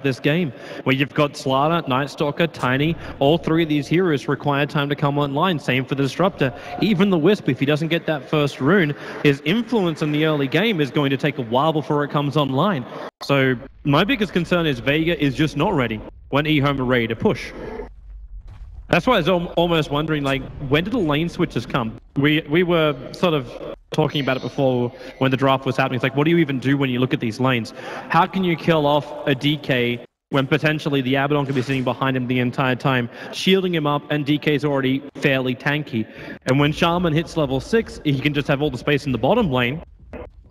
this game, where you've got Slardar, Night Stalker, Tiny. All three of these heroes require time to come online. Same for the Disruptor. Even the Wisp, if he doesn't get that first rune, his influence in the early game is going to take a while before it comes online. So my biggest concern is Vega is just not ready when EHOME are ready to push. That's why I was almost wondering, like, when did the lane switches come? We were sort of talking about it before when the draft was happening. It's like, what do you even do when you look at these lanes? How can you kill off a DK when potentially the Abaddon could be sitting behind him the entire time, shielding him up, and DK's already fairly tanky? And when Shaman hits level 6, he can just have all the space in the bottom lane.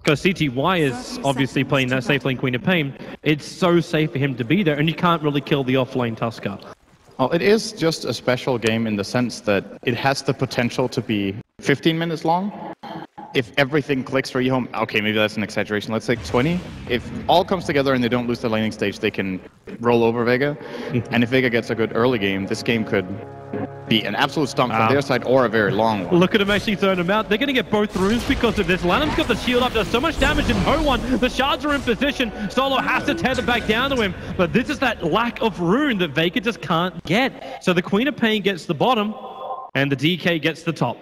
Because CTY is obviously playing that safe lane Queen of Pain. It's so safe for him to be there, and you can't really kill the off-lane Tusker. Well, it is just a special game in the sense that it has the potential to be 15 minutes long. If everything clicks for EHOME, okay, maybe that's an exaggeration, let's say 20. If all comes together and they don't lose the laning stage, they can roll over Vega. And if Vega gets a good early game, this game could be an absolute stomp from their side or a very long one. Look at him actually throwing him out. They're going to get both runes because of this. Lanham's got the shield up. Does so much damage in no one. The shards are in position. Solo has to tether back down to him. But this is that lack of rune that Vega just can't get. So the Queen of Pain gets the bottom and the DK gets the top.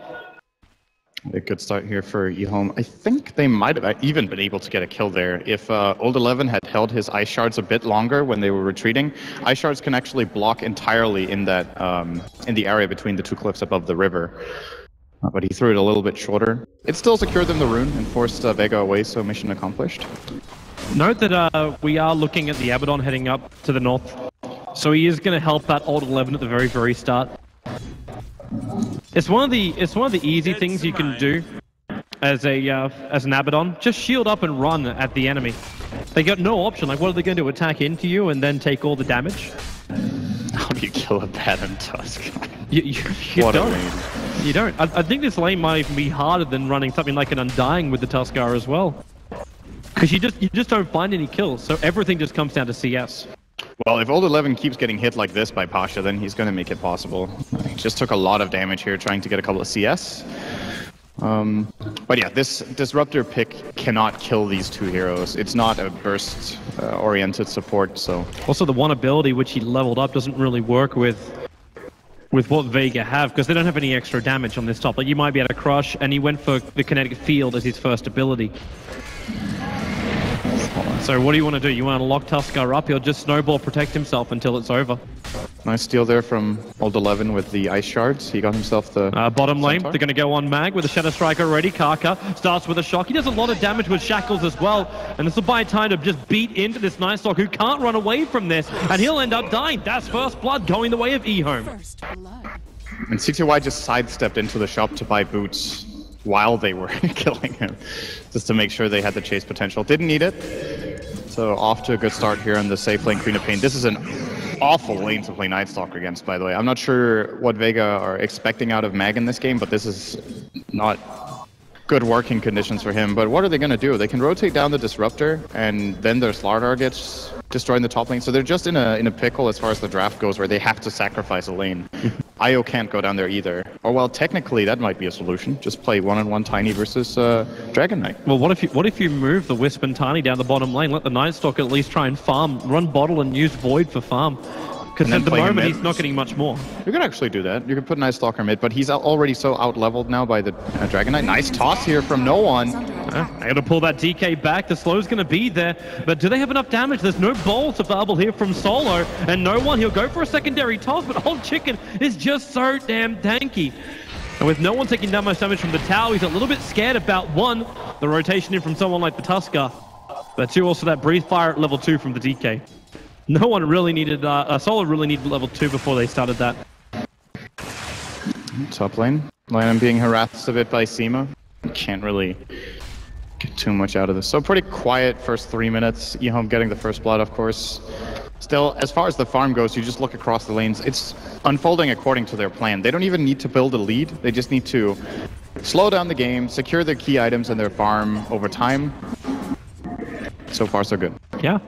A good start here for EHOME. I think they might have even been able to get a kill there. If Old 11 had held his ice shards a bit longer when they were retreating, ice shards can actually block entirely in that in the area between the two cliffs above the river. But he threw it a little bit shorter. It still secured them the rune and forced Vega away, so mission accomplished. Note that we are looking at the Abaddon heading up to the north. So he is going to help that Old 11 at the very, very start. It's one of the easy things you can do as an Abaddon. Just shield up and run at the enemy. They got no option. Like, what are they going to do? Attack into you and then take all the damage? How do you kill a Baton Tusk? You don't. You don't. I think this lane might even be harder than running something like an Undying with the Tuskar as well. Because you just don't find any kills. So everything just comes down to CS. Well, if Old 11 keeps getting hit like this by Pasha, then he's going to make it possible. He just took a lot of damage here trying to get a couple of CS. But yeah, this Disruptor pick cannot kill these two heroes. It's not a burst-oriented support, so... Also, the one ability which he leveled up doesn't really work with what Vega have, because they don't have any extra damage on this top. Like, you might be able to crush, and he went for the Kinetic Field as his first ability. So what do you want to do? You want to lock Tuskar up? He'll just snowball protect himself until it's over. Nice steal there from Old 11 with the ice shards. He got himself the... bottom lane, they're going to go on Mag with a Shadow Strike already. Kaka starts with a shock. He does a lot of damage with Shackles as well. And this will buy time to just beat into this Night Stalker who can't run away from this. And he'll end up dying. That's first blood going the way of EHOME. And CTY just sidestepped into the shop to buy boots while they were killing him, just to make sure they had the chase potential. Didn't need it. So off to a good start here on the safe lane Queen of Pain. This is an awful lane to play Night Stalker against, by the way. I'm not sure what Vega are expecting out of Mag in this game, but this is not good working conditions for him. But what are they going to do? They can rotate down the Disruptor, and then their Slardar gets destroying the top lane. So they're just in a pickle as far as the draft goes, where they have to sacrifice a lane. IO can't go down there either. Or well, technically that might be a solution. Just play one-on-one Tiny versus Dragon Knight. Well, what if you move the Wisp and Tiny down the bottom lane? Let the Night Stalker at least try and farm, run bottle and use Void for farm. Because at the moment he's not getting much more. You could actually do that. You could put Night Stalker mid, but he's already so out-leveled now by the Dragon Knight. Nice toss here from no one. I got to pull that DK back. The slow's going to be there, but do they have enough damage? There's no bolts available here from Solo, and no one. He'll go for a secondary toss, but Old Chicken is just so damn tanky. And with no one taking that much damage from the tower, he's a little bit scared about, one, the rotation in from someone like the Tusker, but two, also that Breathe Fire at level 2 from the DK. No one really needed, Solo really needed level 2 before they started that. Top lane. Lanham being harassed a bit by Seema. Can't really get too much out of this. So pretty quiet first 3 minutes. EHOME getting the first blood, of course. Still, as far as the farm goes, you just look across the lanes. It's unfolding according to their plan. They don't even need to build a lead. They just need to slow down the game, secure their key items in their farm over time. So far, so good. Yeah.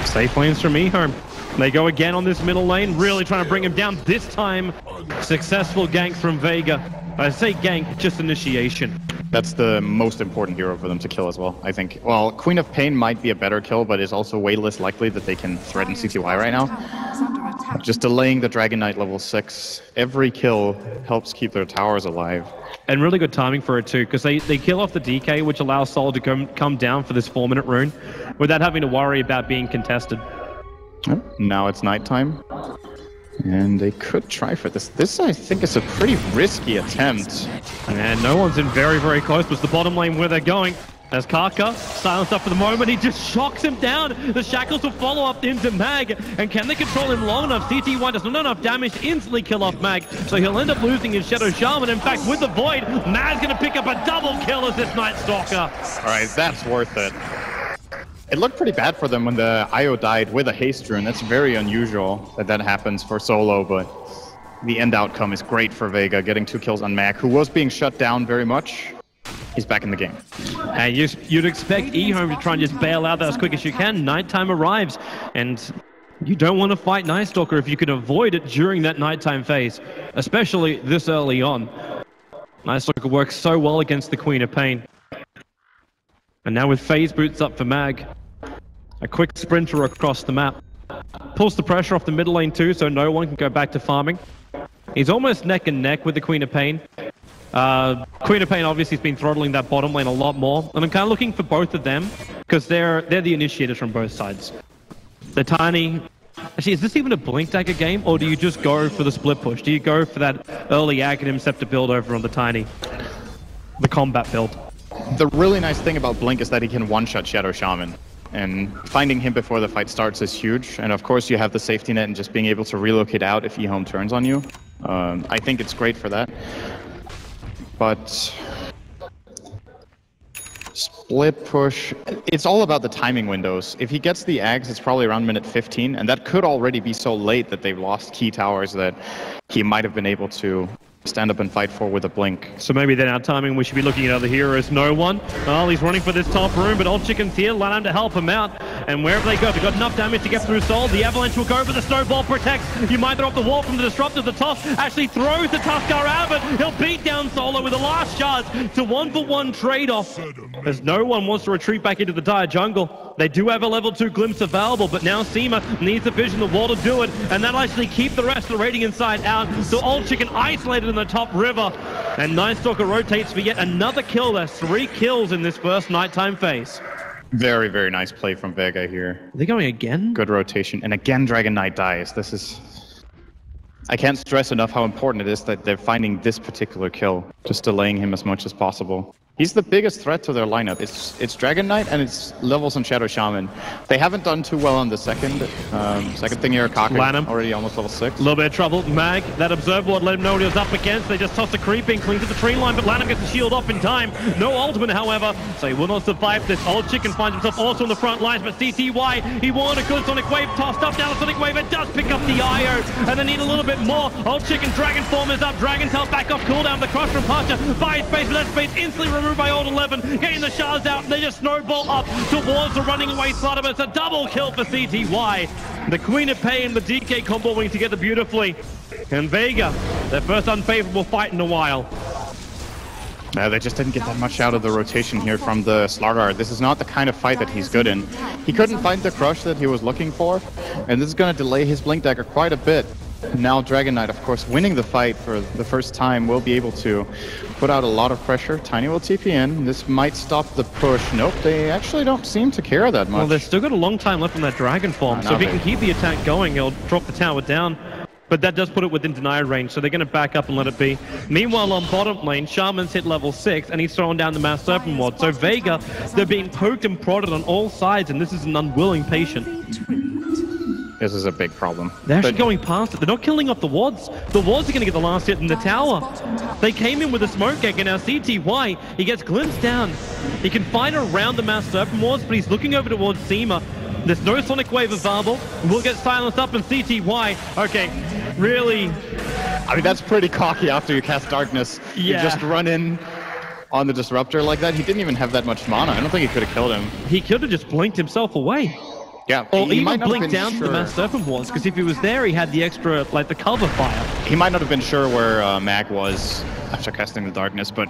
Safe lanes from EHOME. They go again on this middle lane, really trying to bring him down. This time, successful gank from Vega. I say gank, just initiation. That's the most important hero for them to kill as well, I think. Well, Queen of Pain might be a better kill, but it's also way less likely that they can threaten CTY right now. Just delaying the Dragon Knight level 6. Every kill helps keep their towers alive. And really good timing for it too, because they kill off the DK, which allows Sol to come down for this 4-minute rune without having to worry about being contested. Now it's nighttime. And they could try for this. This, I think, is a pretty risky attempt. And no one's in very, very close, but it's the bottom lane where they're going. As Kaka silenced up for the moment, he just shocks him down. The shackles will follow up into Mag. And can they control him long enough? CT1 does not enough damage to instantly kill off Mag. So he'll end up losing his Shadow Shaman. In fact, with the Void, Mag's going to pick up a double kill as this Night Stalker. All right, that's worth it. It looked pretty bad for them when the IO died with a haste rune. That's very unusual that happens for solo, but the end outcome is great for Vega, getting 2 kills on Mag, who was being shut down very much. He's back in the game. And you'd expect EHOME to try and just bail out that as quick as you can. Nighttime arrives, and you don't want to fight Night Stalker if you can avoid it during that nighttime phase, especially this early on. Night Stalker works so well against the Queen of Pain. And now with phase boots up for Mag, a quick sprinter across the map. Pulls the pressure off the mid lane too, so no one can go back to farming. He's almost neck and neck with the Queen of Pain. Queen of Pain obviously has been throttling that bottom lane a lot more, and I'm kind of looking for both of them because they're the initiators from both sides. The Tiny. Actually, is this even a Blink Dagger game, or do you just go for the split push? Do you go for that early Aghanim Scepter build over on the Tiny? The combat build. The really nice thing about Blink is that he can one-shot Shadow Shaman. And finding him before the fight starts is huge. And of course you have the safety net and just being able to relocate out if EHOME turns on you. I think it's great for that. But split push, it's all about the timing windows. If he gets the Ags, it's probably around minute 15, and that could already be so late that they've lost key towers that he might have been able to stand up and fight for with a blink. So maybe then our timing, we should be looking at other heroes. No one. Well, he's running for this top room, but Old Chicken's here. Allow him to help him out. And wherever they go, they've got enough damage to get through Sol. The Avalanche will go, but the Snowball protects. You might throw up the wall from the Disruptor. The toss actually throws the Tuskar out, but he'll beat down Solo with the last charge to 1-for-1 trade-off. As no one wants to retreat back into the dire jungle. They do have a level 2 glimpse available, but now Seema needs the vision, the wall to do it, and that'll actually keep the rest of the Radiant side out. So Old Chicken isolated in the top river, and Night Stalker rotates for yet another kill. There's 3 kills in this first nighttime phase. Very, very nice play from Vega here. Are they going again? Good rotation, and again Dragon Knight dies. This is... I can't stress enough how important it is that they're finding this particular kill, just delaying him as much as possible. He's the biggest threat to their lineup. It's Dragon Knight and it's levels on Shadow Shaman. They haven't done too well on the second thing here. Kaka already almost level 6. A little bit of trouble. Mag, that Observe Ward let him know what he was up against. They just toss a creeping, cling to the tree line, but Lanham gets the shield off in time. No ultimate, however, so he will not survive this. Old Chicken finds himself also on the front lines, but CTY, he wanted a good Sonic Wave tossed up. Down the Sonic Wave, it does pick up the IO, and they need a little bit more. Old Chicken Dragon Form is up. Dragon Tail back off cooldown. The Crush from Parcher buys space, but that space instantly removed by Old 11. Getting the shards out, and they just snowball up towards the running away side of it. It's a double kill for CTY. The Queen of Pain and the DK comboing together beautifully. And Vega, their first unfavorable fight in a while. They just didn't get that much out of the rotation here from the Slargar. This is not the kind of fight that he's good in. He couldn't find the crush that he was looking for, and this is going to delay his Blink Dagger quite a bit. Now Dragon Knight, of course, winning the fight for the first time, will be able to put out a lot of pressure. Tiny will TP in. This might stop the push. Nope, they actually don't seem to care that much. Well, they've still got a long time left on that Dragon Form, so if he can keep the attack going, he'll drop the tower down. But that does put it within denied range, so they're going to back up and let it be. Meanwhile, on bottom lane, Shaman's hit level 6, and he's throwing down the Mass Serpent Ward. So Vega, they're being poked and prodded on all sides, and this is an unwilling patient. This is a big problem. They're actually going past it. They're not killing off the wards. The wards are going to get the last hit in the tower. They came in with a smoke egg, and now CTY, he gets glimpsed down. He can find around the Mass Serpent Wards, but he's looking over towards Seema. There's no Sonic Wave available. We'll get silenced up in CTY. Okay, really... I mean, that's pretty cocky after you cast Darkness. Yeah. You just run in on the Disruptor like that. He didn't even have that much mana. I don't think he could have killed him. He could have just blinked himself away. Yeah, or even blinked down to the Mass Serpent Wards, because if he was there, he had the extra, like, the cover fire. He might not have been sure where Mag was after casting the Darkness, but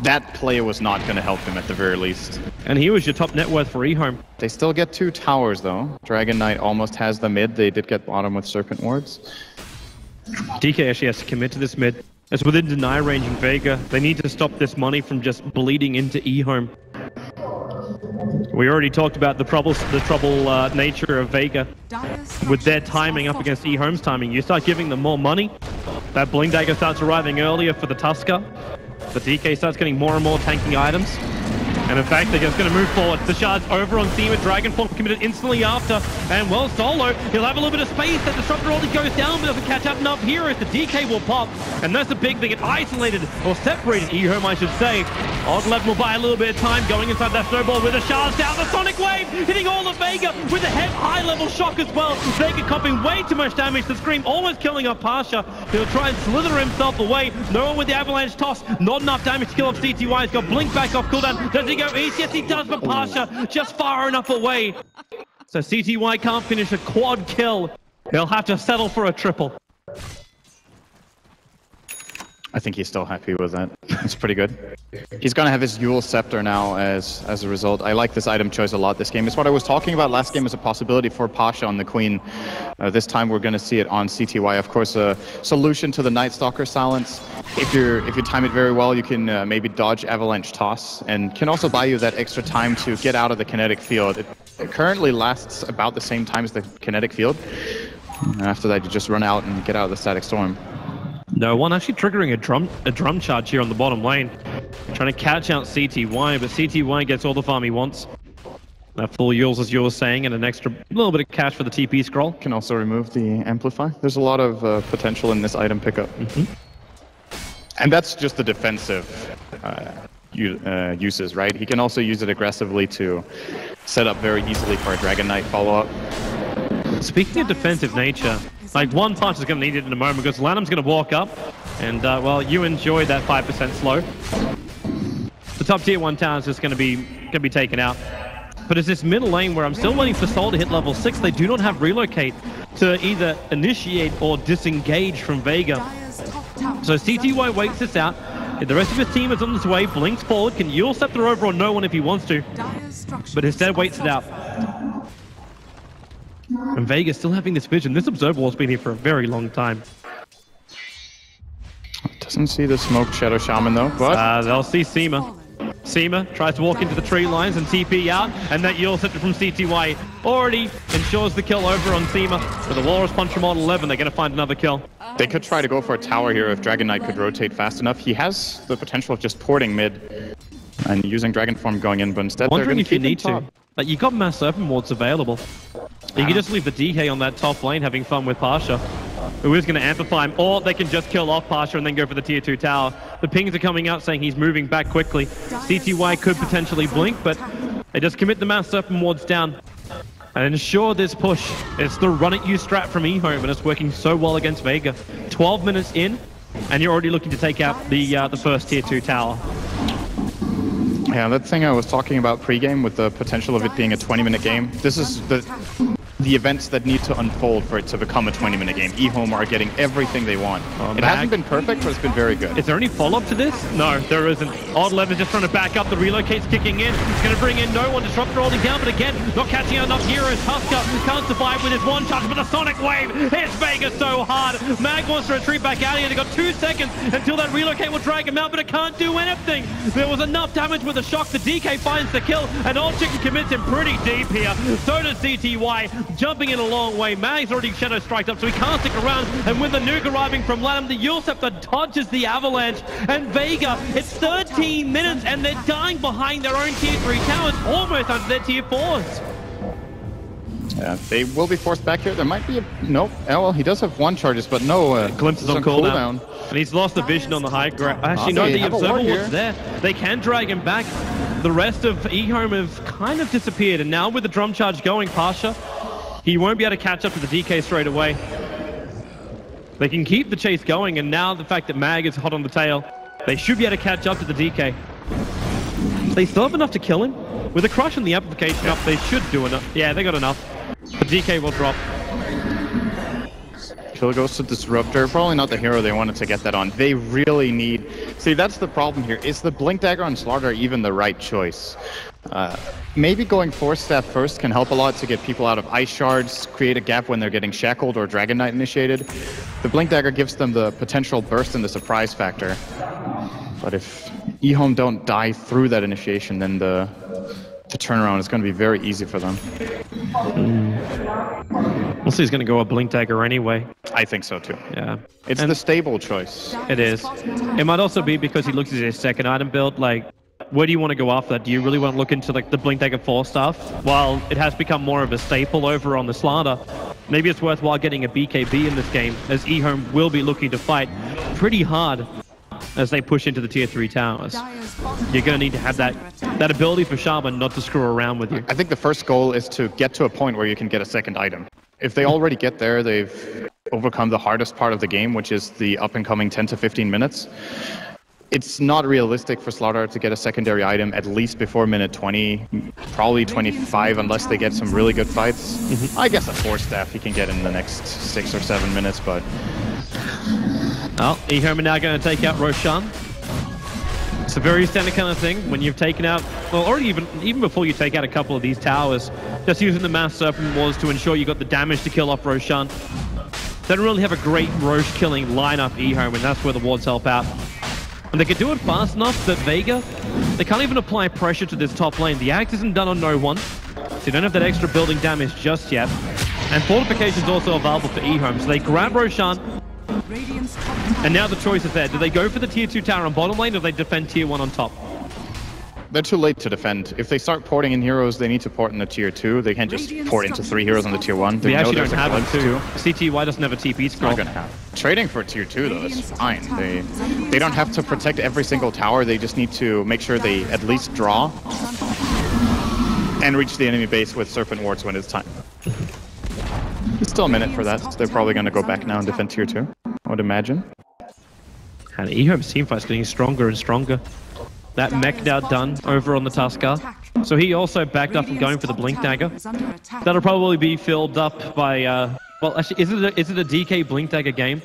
that play was not going to help him at the very least. And he was your top net worth for EHOME. They still get 2 towers though. Dragon Knight almost has the mid. They did get bottom with Serpent Wards. DK actually has to commit to this mid. It's within deny range in Vega. They need to stop this money from just bleeding into EHOME. We already talked about the trouble nature of Vega. With their timing up against EHOME's timing, you start giving them more money. That Bling Dagger starts arriving earlier for the Tusker. The DK starts getting more and more tanking items. And in fact, they're just going to move forward. The shard's over on Seema. Dragonform committed instantly after. And well, Solo, he'll have a little bit of space. That Disruptor only goes down, but doesn't catch up enough heroes. The DK will pop. And that's the big thing. It isolated, or separated EHOME, I should say. Odd11 will buy a little bit of time going inside that snowball with the shards down. The Sonic Wave hitting all of Vega with a high-level shock as well. Vega copping way too much damage. The Scream almost killing off Pasha. He'll try and slither himself away. No one with the Avalanche toss. Not enough damage to kill off CTY. He's got Blink back off cooldown. Does he go east? Yes, he does, but Pasha just far enough away. So CTY can't finish a quad kill. They'll have to settle for a triple. I think he's still happy with that. It's pretty good. He's gonna have his Yule Scepter now as a result. I like this item choice a lot this game. It's what I was talking about last game as a possibility for Pasha on the Queen. This time we're gonna see it on CTY. Of course, a solution to the Night Stalker silence. If you time it very well, you can maybe dodge Avalanche Toss, and can also buy you that extra time to get out of the kinetic field. It currently lasts about the same time as the kinetic field. And after that, you just run out and get out of the Static Storm. No one actually triggering a drum charge here on the bottom lane. Trying to catch out CTY, but CTY gets all the farm he wants. That full Yules, as you were saying, and an extra little bit of cash for the TP scroll. Can also remove the Amplify. There's a lot of potential in this item pickup. And that's just the defensive uses, right? He can also use it aggressively to set up very easily for a Dragon Knight follow-up. Speaking of defensive nature, like one punch is going to need it in a moment because Lanham's going to walk up and, well, you enjoy that 5% slow. The top tier 1 tower is just going to be taken out. But it's this middle lane where I'm still waiting for Sol to hit level 6. They do not have relocate to either initiate or disengage from Vega. So CTY waits this out. The rest of his team is on this way. Blinks forward. Can Yule Scepter over on no one if he wants to. But instead waits it out. And Vega's still having this vision. This Observer Wall's been here for a very long time. Doesn't see the Smoke Shadow Shaman though, but... they'll see Seema. Seema tries to walk into the tree lines and TP out, and that Yule Scepter from CTY already ensures the kill over on Seema. With the Walrus Punch from Odd11, they're going to find another kill. They could try to go for a tower here if Dragon Knight could rotate fast enough. He has the potential of just porting mid and using Dragon Form going in, but instead they're going to keep him top. Like, you got Mass Serpent Wards available. You can just leave the DK on that top lane having fun with Pasha, who is going to amplify him, or they can just kill off Pasha and then go for the tier 2 tower. The pings are coming out saying he's moving back quickly. CTY could potentially blink, but they just commit the Mass Serpent Wards down and ensure this push. It's the run at you strat from EHOME, and it's working so well against Vega. 12 minutes in, and you're already looking to take out the first tier 2 tower. Yeah, that thing I was talking about pre-game with the potential of it being a 20-minute game. This is the events that need to unfold for it to become a 20-minute game. EHOME are getting everything they want. It hasn't been perfect, but it's been very good. Is there any follow-up to this? No, there isn't. Odd11 is just trying to back up. The relocate's kicking in. It's going to bring in no one. Disruptor holding down, but again, not catching out enough heroes. Tusker can't survive with his one charge, but the Sonic Wave hits Vega so hard. Mag wants to retreat back out here. They've got 2 seconds until that relocate will drag him out, but it can't do anything. There was enough damage with the shock. The DK finds the kill, and Old Chicken commits him pretty deep here. So does CTY, jumping in a long way. Mag's already Shadow Striked up, so he can't stick around. And with the nuke arriving from Lanham, the Yule Scepter dodges the avalanche. And Vega, it's 13 minutes, and they're dying behind their own tier 3 towers, almost under their tier 4s. Yeah, they will be forced back here. There might be a... Nope. Oh, well, he does have 1 charges, but no... glimpses on cooldown. And he's lost the vision on the high ground. Actually, no, the Observer was there. They can drag him back. The rest of EHOME have kind of disappeared. And now with the drum charge going, Pasha, he won't be able to catch up to the DK straight away. They can keep the chase going, and now the fact that Mag is hot on the tail, they should be able to catch up to the DK. They still have enough to kill him. With the crush and the amplification up, they should do enough. Yeah, they got enough. The DK will drop. kill goes to Disruptor. Probably not the hero they wanted to get that on. They really need... See, that's the problem here. Is the Blink Dagger on Slaughter even the right choice? Maybe going Force Staff first can help a lot to get people out of Ice Shards, create a gap when they're getting Shackled or Dragon Knight initiated. The Blink Dagger gives them the potential burst and the surprise factor. But if EHOME don't die through that initiation, then the turnaround is going to be very easy for them. We'll see he's going to go a Blink Dagger anyway. I think so too. Yeah. It's the stable choice. It is. It might also be because he looks at his second item build, like, where do you want to go after that? Do you really want to look into like the Blink Dagger 4 stuff? While it has become more of a staple over on the Slaughter, maybe it's worthwhile getting a BKB in this game, as EHOME will be looking to fight pretty hard as they push into the tier 3 towers. You're going to need to have that ability for Shaman not to screw around with you. I think the first goal is to get to a point where you can get a second item. If they already get there, they've overcome the hardest part of the game, which is the up-and-coming 10 to 15 minutes. It's not realistic for Slaughter to get a secondary item at least before minute 20, probably 25, unless they get some really good fights. I guess a Force Staff he can get in the next 6 or 7 minutes, but... Well, EHOME are now going to take out Roshan. It's a very standard kind of thing when you've taken out, well, or even before you take out a couple of these towers, just using the Mass Serpent Wars to ensure you got the damage to kill off Roshan. They don't really have a great Roche killing lineup, EHOME, and that's where the wards help out. And they can do it fast enough that Vega, they can't even apply pressure to this top lane. The Axe isn't done on no one, so you don't have that extra building damage just yet. And Fortification is also available for EHOME, so they grab Roshan, and now the choice is there. Do they go for the tier 2 tower on bottom lane, or do they defend tier 1 on top? They're too late to defend. If they start porting in heroes, they need to port in the tier 2. They can't just port into 3 heroes on the tier 1. They actually don't have them too. CTY doesn't have a TP scroll. Not gonna have. Trading for tier 2 though is fine. They don't have to protect every single tower. They just need to make sure they at least draw and reach the enemy base with Serpent Wards when it's time. There's still a minute for that. So they're probably gonna go back now and defend tier 2, I would imagine. And EHOME's teamfight's getting stronger and stronger. That mech now done over on the Tuskar. So he also backed up from going for the Blink Dagger. That'll probably be filled up by, well, actually, is it a DK Blink Dagger game?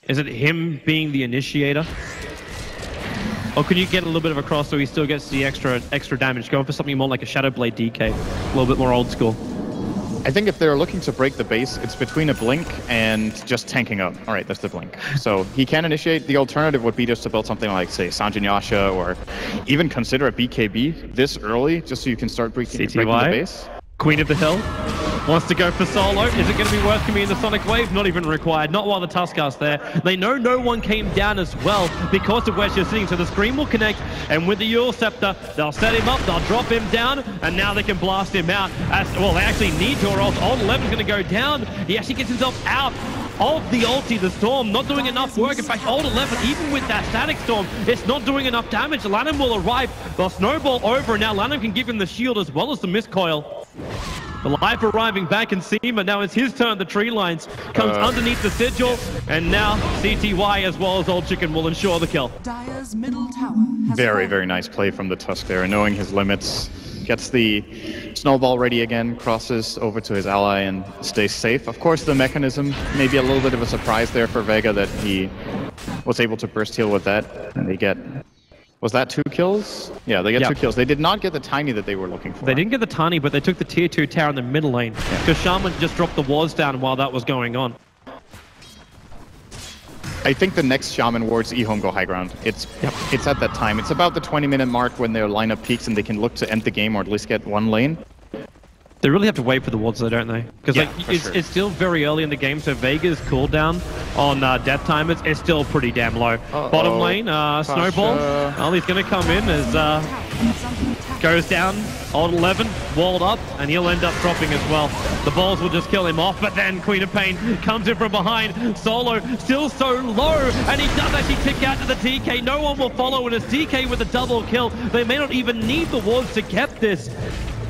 Is it him being the initiator? Or can you get a little bit of a cross so he still gets the extra damage? Going for something more like a Shadow Blade DK. A little bit more old school. I think if they're looking to break the base, it's between a Blink and just tanking up. All right, that's the Blink. So he can initiate. The alternative would be just to build something like, say, Sanjin Yasha, or even consider a BKB this early, just so you can start breaking the base. Queen of the Hill wants to go for solo. Is it going to be worth coming in the Sonic Wave? Not even required. Not while the Tuskar's there. They know no one came down as well because of where she's sitting. So the screen will connect, and with the Eul Scepter, they'll set him up, they'll drop him down, and now they can blast him out. Well, they actually need to, or else Ult 11's going to go down. He actually gets himself out of the ulti. The Storm not doing enough work. In fact, Ult 11, even with that Static Storm, it's not doing enough damage. Lanham will arrive. They'll snowball over, and now Lanham can give him the shield as well as the Miscoil. The life arriving back in Seema. Now it's his turn. The tree lines comes underneath the sigil, and now CTY as well as Old Chicken will ensure the kill. Dire's middle tower has very, very nice play from the Tusk there, knowing his limits. Gets the snowball ready again, crosses over to his ally, and stays safe. Of course, the mechanism, maybe a little bit of a surprise there for Vega that he was able to burst heal with that, and they get... Was that 2 kills? Yeah, they get 2 kills. They did not get the tiny that they were looking for. They didn't get the tiny, but they took the tier 2 tower in the middle lane. Because Shaman just dropped the wards down while that was going on. I think the next Shaman wards EHOME go high ground. It's at that time. It's about the 20-minute mark when their lineup peaks and they can look to end the game or at least get 1 lane. They really have to wait for the wards though, don't they? Because it's still very early in the game, so Vega's cooldown on death time is still pretty damn low. Bottom lane, Snowball. Well, he's going to come in as goes down. Ult 11, walled up, and he'll end up dropping as well. The balls will just kill him off, but then Queen of Pain comes in from behind. Solo still so low, and he does actually tick out to the DK. No one will follow, and it's DK with a double kill. They may not even need the wards to get this.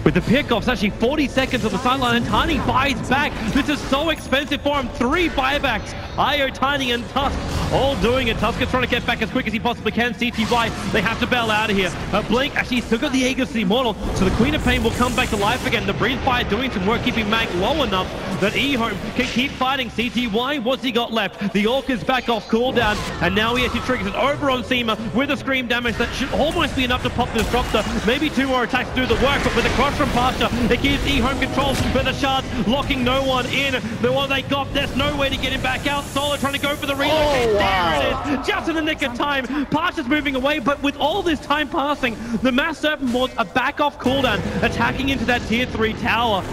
With the pickoffs, actually 40 seconds on the sideline, and Tiny buys back. This is so expensive for him. 3 buybacks. IO, Tiny, and Tusk all doing it. Tusk is trying to get back as quick as he possibly can. CTY, they have to bail out of here. Blink, actually, he's still got the Aegis Immortal, so the Queen of Pain will come back to life again. The Breathe Fire doing some work, keeping Mag low enough that EHOME can keep fighting. CTY, what's he got left? The Orc is back off cooldown, and now he actually triggers it over on Seema with a Scream damage that should almost be enough to pop this Disruptor. Maybe 2 more attacks to do the work, but with the cross from Pasha, it gives EHOME control, but the shards locking no one in. The one they got, there's no way to get him back out. Solo trying to go for the relocate. Oh, wow. There it is, just in the nick of time. Pasha's moving away, but with all this time passing, the Mass Serpent Wards are back off cooldown, attacking into that tier 3 tower.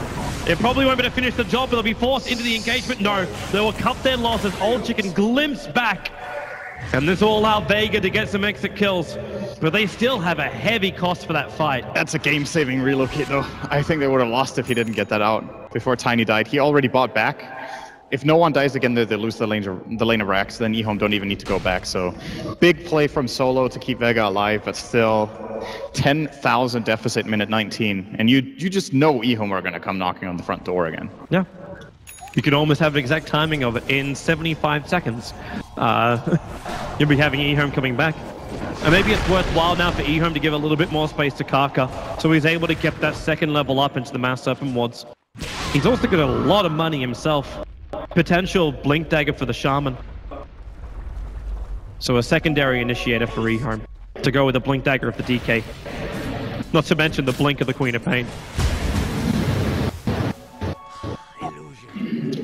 It probably won't be able to finish the job, but they'll be forced into the engagement. No, they will cut their losses. Old Chicken glimpse back. And this will allow Vega to get some exit kills. But they still have a heavy cost for that fight. That's a game-saving relocate, though. I think they would have lost if he didn't get that out before Tiny died. He already bought back. If no one dies again, they lose the lane of racks. Then EHOME don't even need to go back. So big play from Solo to keep Vega alive, but still 10,000 deficit minute 19. And you just know EHOME are going to come knocking on the front door again. Yeah. You can almost have an exact timing of it in 75 seconds. You'll be having EHOME coming back. And maybe it's worthwhile now for EHOME to give a little bit more space to Kaka, so he's able to get that second level up into the Mass Serpent Wards. He's also got a lot of money himself. Potential Blink Dagger for the Shaman. So a secondary initiator for EHOME to go with a Blink Dagger of the DK. Not to mention the Blink of the Queen of Pain.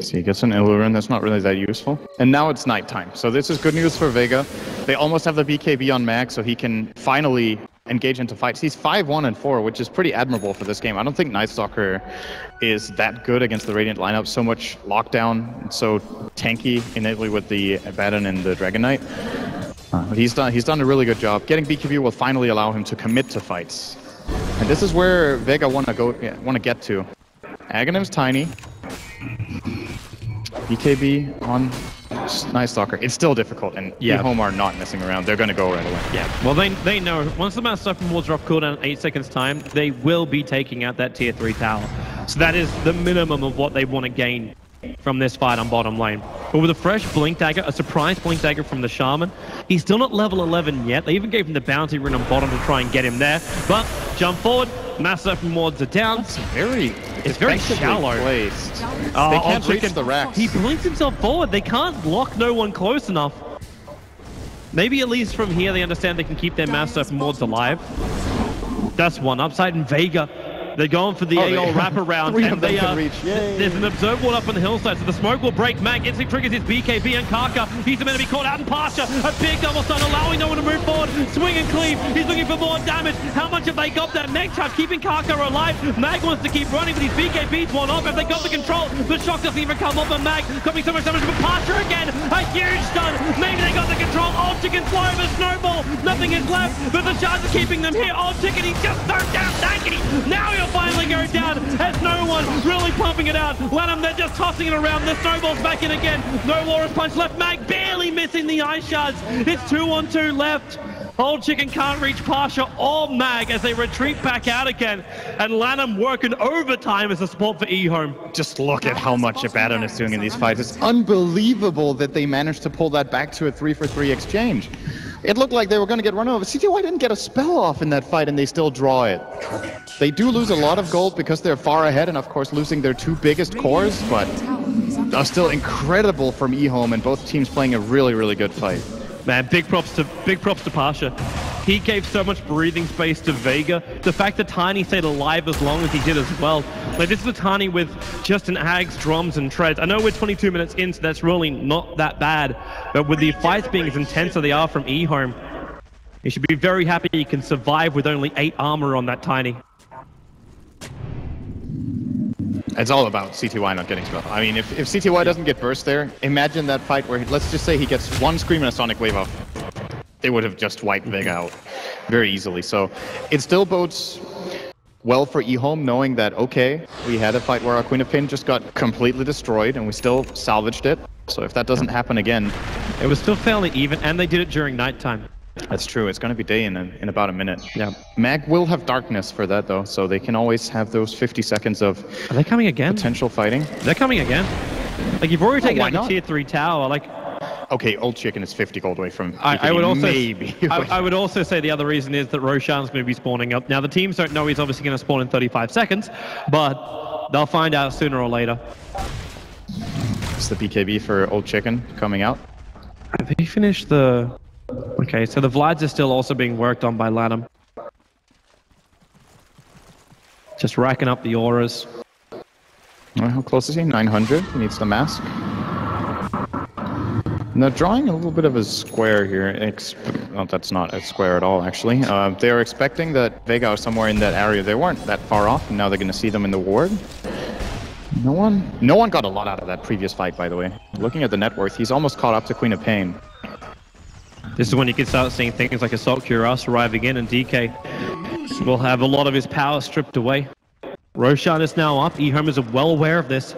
So he gets an Illusion that's not really that useful. And now it's nighttime. So this is good news for Vega. They almost have the BKB on Mag, so he can finally engage into fights. He's 5-1-4, which is pretty admirable for this game. I don't think Night Stalker is that good against the Radiant lineup. So much lockdown, so tanky innately with the Abaddon and the Dragon Knight. But he's done a really good job. Getting BKB will finally allow him to commit to fights. And this is where Vega want to get to. Aghanim's Tiny. BKB on Night Stalker. It's still difficult, and EHOME are not messing around. They're going to go right away. Yeah, well, they know once the Mass Serpent Wards drop cooldown in 8 seconds time, they will be taking out that tier 3 tower. So that is the minimum of what they want to gain from this fight on bottom lane. But with a fresh Blink Dagger, a surprise Blink Dagger from the Shaman, he's still not level 11 yet. They even gave him the bounty rune on bottom to try and get him there. But jump forward, Mass Serpent Wards are down. It's very shallow. Placed. They can't reach the racks. He blinks himself forward. They can't lock no one close enough. Maybe at least from here they understand they can keep their Mass Serpent Wards alive. That's one upside. And Vega, they're going for the AO wraparound, and they there's an Observe Wall up on the hillside, so the smoke will break. Mag instantly triggers his BKB, and Kaka, he's meant to be caught out in Pasha. A big double stun, allowing no one to move forward. Swing and cleave, he's looking for more damage. How much have they got? That Meg charge keeping Kaka alive. Mag wants to keep running, but his BKB's one off. If they got the control, the shock doesn't even come off, and Mag copying so much damage from Pasha again. A huge stun, maybe they got the control. Old Chicken fly over Snowball, nothing is left, but the shards are keeping them here. Old Chicken, he's just so damn tanky. Now you'll finally go down. Has no one really pumping it out. Lanham, they're just tossing it around. The Snowball's back in again. No Laura's punch left. Mag barely missing the ice shards. It's 2-on-2 left. Old Chicken can't reach Pasha or Mag as they retreat back out again. And Lanham working overtime as a support for EHOME. Just look at how much Abaddon is doing in these fights. It's unbelievable that they managed to pull that back to a 3-for-3 exchange. It looked like they were going to get run over. CTY didn't get a spell off in that fight, and they still draw it. They do lose a lot of gold because they're far ahead, and of course losing their 2 biggest cores, but are still incredible from EHOME, and both teams playing a really, really good fight. Man, big props to Pasha. He gave so much breathing space to Vega. The fact that Tiny stayed alive as long as he did as well. Like, this is a Tiny with just an Ags, drums, and treads. I know we're 22 minutes in, so that's really not that bad. But with the fights being as intense as they are from EHOME, you should be very happy you can survive with only 8 armor on that Tiny. It's all about CTY not getting spell. I mean, if CTY doesn't get burst there, imagine that fight where, let's just say he gets 1 Scream and a Sonic Wave off. They would have just wiped Vega out very easily. So it still bodes well for EHOME, knowing that, okay, we had a fight where our Queen of Pain just got completely destroyed and we still salvaged it. So if that doesn't happen again... It was still fairly even, and they did it during nighttime. That's true. It's going to be day in about a minute. Yeah. Mag will have darkness for that, though, so they can always have those 50 seconds of Are they coming again? potential fighting. They're coming again. Like, you've already taken why out the not? tier 3 tower. Like, Okay, Old Chicken is 50 gold away from I would also maybe. I would also say the other reason is that Roshan's going to be spawning up. Now, the teams don't know he's obviously going to spawn in 35 seconds, but they'll find out sooner or later. It's the BKB for Old Chicken coming out. Have they finished the... Okay, so the Vlads are still also being worked on by Lanham. Just racking up the auras. How close is he? 900. He needs the mask. And they're drawing a little bit of a square here. Well, that's not a square at all, actually. They are expecting that Vega are somewhere in that area. They weren't that far off, and now they're going to see them in the ward. No one got a lot out of that previous fight, by the way. Looking at the net worth, he's almost caught up to Queen of Pain. This is when you can start seeing things like Assault Cuirass arriving in, and DK will have a lot of his power stripped away. Roshan is now up. EHOME is well aware of this.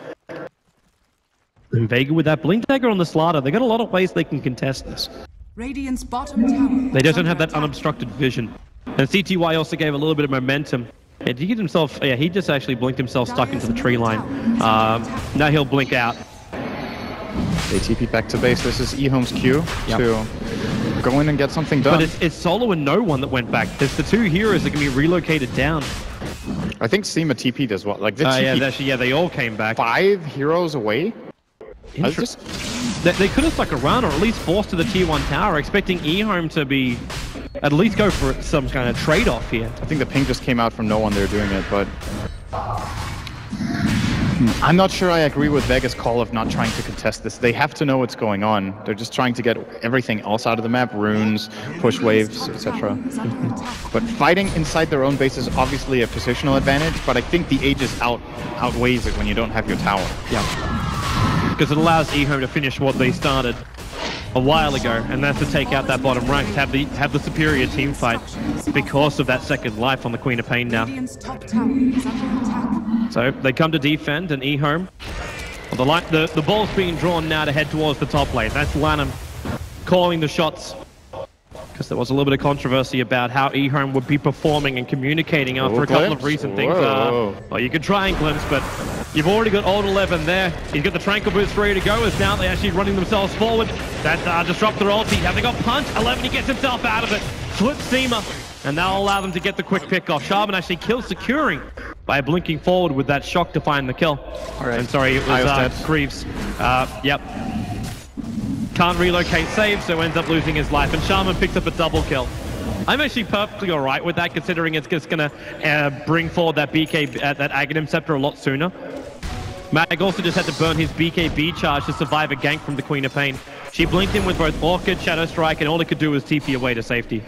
And Vega with that Blink Dagger on the Slaughter, they got a lot of ways they can contest this. Radiant's bottom tower. They don't have that attack. unobstructed vision. And CTY also gave a little bit of momentum. Yeah, did he get himself... Yeah, he just actually blinked himself stuck into the tree line. Now he'll blink out. They TP back to base. This is EHOME's cue to go in and get something done. But it's Solo and no one that went back. There's the two heroes that can be relocated down. I think Seema TP'd as well. Like, the Yeah, they all came back. 5 heroes away? I was just... They could have stuck around or at least forced to the tier 1 tower, expecting EHOME to be... At least go for some kind of trade-off here. I think the ping just came out from no one there doing it, but... I'm not sure I agree with Vega's call of not trying to contest this. They have to know what's going on. They're just trying to get everything else out of the map, runes, push waves, etc. But fighting inside their own base is obviously a positional advantage, but I think the Aegis outweighs it when you don't have your tower. Yeah. Because it allows EHOME to finish what they started a while ago, and that's to take out that bottom rank, to have the superior team fight because of that second life on the Queen of Pain now. Radiant's top tower is under attack. So they come to defend, and EHOME, well, the ball's being drawn now to head towards the top lane. That's Lanham calling the shots, because there was a little bit of controversy about how EHOME would be performing and communicating after a couple of recent things. Well, you could try and glimpse, but you've already got Old 11 there. He's got the Tranquil Boost ready to go, as now they're actually running themselves forward. That Disruptor ulti. Have they got Punch? 11, he gets himself out of it. Flip Seema, and that'll allow them to get the quick pick off. Shaman actually kills Securing by blinking forward with that shock to find the kill. All right. I'm sorry, it was Greaves. Yep. Can't relocate save, so ends up losing his life, and Shaman picks up a double kill. I'm actually perfectly alright with that, considering it's just gonna bring forward that that Aghanim Scepter a lot sooner. Mag also just had to burn his BKB charge to survive a gank from the Queen of Pain. She blinked him with both Orchid, Shadow Strike, and all he could do was TP away to safety.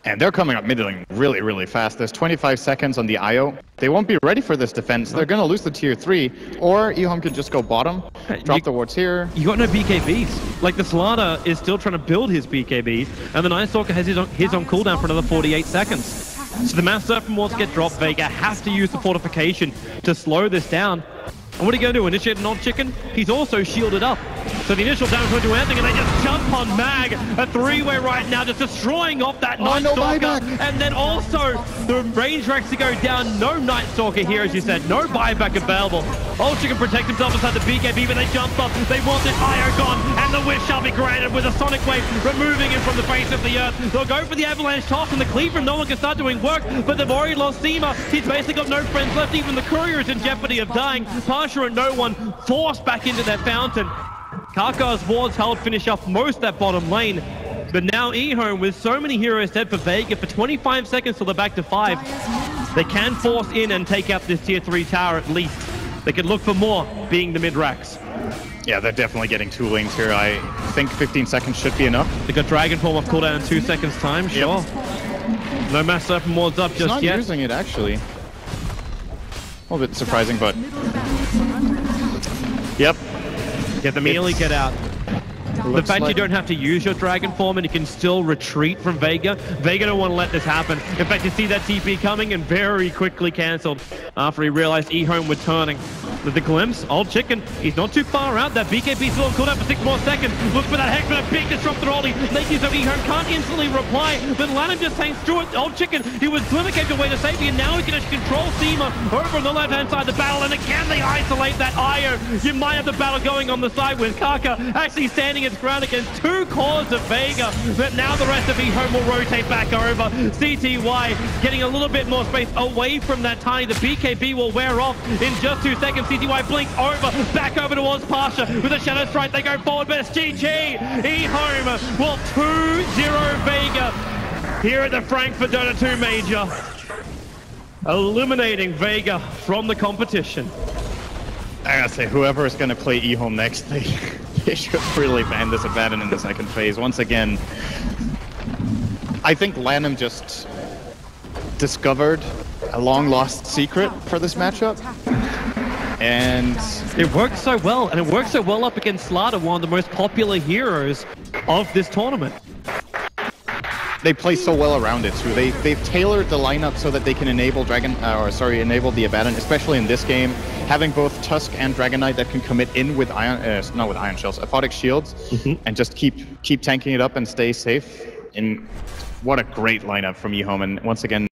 And they're coming up mid lane really, really fast. There's 25 seconds on the IO. They won't be ready for this defense. They're going to lose the tier 3. Or EHOME could just go bottom, drop the wards here. You got no BKBs. Like, the Slaughter is still trying to build his BKB, and the Night Stalker has his on cooldown for another 48 seconds. So the Mass Serpent wards get dropped. Vega has to use the fortification to slow this down. And what are you going to do? Initiate an Old Chicken? He's also shielded up. So the initial damage won't do anything, and they just jump on Mag. A 3-way right now, just destroying off that Night Stalker. And then also the range racks to go down. No Night Stalker here, as you said. No buyback available. Old Chicken protects himself inside the BKB, but they jump up. They want this IO gone, and the wish shall be granted with a Sonic Wave removing him from the face of the earth. They'll go for the Avalanche toss, and the Cleaver, no one can start doing work, but they've already lost Seema. He's basically got no friends left. Even the Courier is in jeopardy of dying. Pasha and no one forced back into their fountain. Karkar's wards held finish off most of that bottom lane, but now EHOME with so many heroes dead for Vega for 25 seconds till they're back to 5. They can force in and take out this tier 3 tower at least. They could look for more, being the mid racks. Yeah, they're definitely getting 2 lanes here. I think 15 seconds should be enough. They got Dragon Form off cooldown in 2 seconds time, sure. Yep. No Mass Serpent wards up just yet. Not using it actually. A little bit surprising, but... Yep. Get the melee, get out. The fact you don't have to use your Dragon Form and you can still retreat from Vega. Vega don't want to let this happen. In fact, you see that TP coming and very quickly cancelled after he realized EHOME were turning. With the glimpse, old chicken, he's not too far out. That BKB still on cooldown for 6 more seconds. Look for that Hex, but a big disruptor ollie. Make use of EHOME, can't instantly reply. But Lanham just hangs through it. Old chicken, he was Glimmer came away to safety, and now he can control Seema over on the left-hand side of the battle. And again, they isolate that IO. You might have the battle going on the side with Kaka actually standing its ground against 2 cores of Vega. But now the rest of EHOME will rotate back over. CTY getting a little bit more space away from that Tiny. The BKB will wear off in just 2 seconds. CTY blinks over, back over towards Pasha with a Shadow Strike. They go forward, but it's GG. EHOME will 2-0 Vega here at the Frankfurt Dota 2 Major, eliminating Vega from the competition. I gotta say, whoever is gonna play EHOME next, they should really ban this advantage in the second phase. Once again, I think Lanham just discovered a long-lost secret for this matchup. And it works so well, and it works so well up against Slaughter, one of the most popular heroes of this tournament. They play so well around it too. They've tailored the lineup so that they can enable enable the Abaddon, especially in this game, having both Tusk and Dragon Knight that can commit in with not with Iron Shells, Aphotic Shields, and just keep tanking it up and stay safe. And what a great lineup from EHOME, and once again.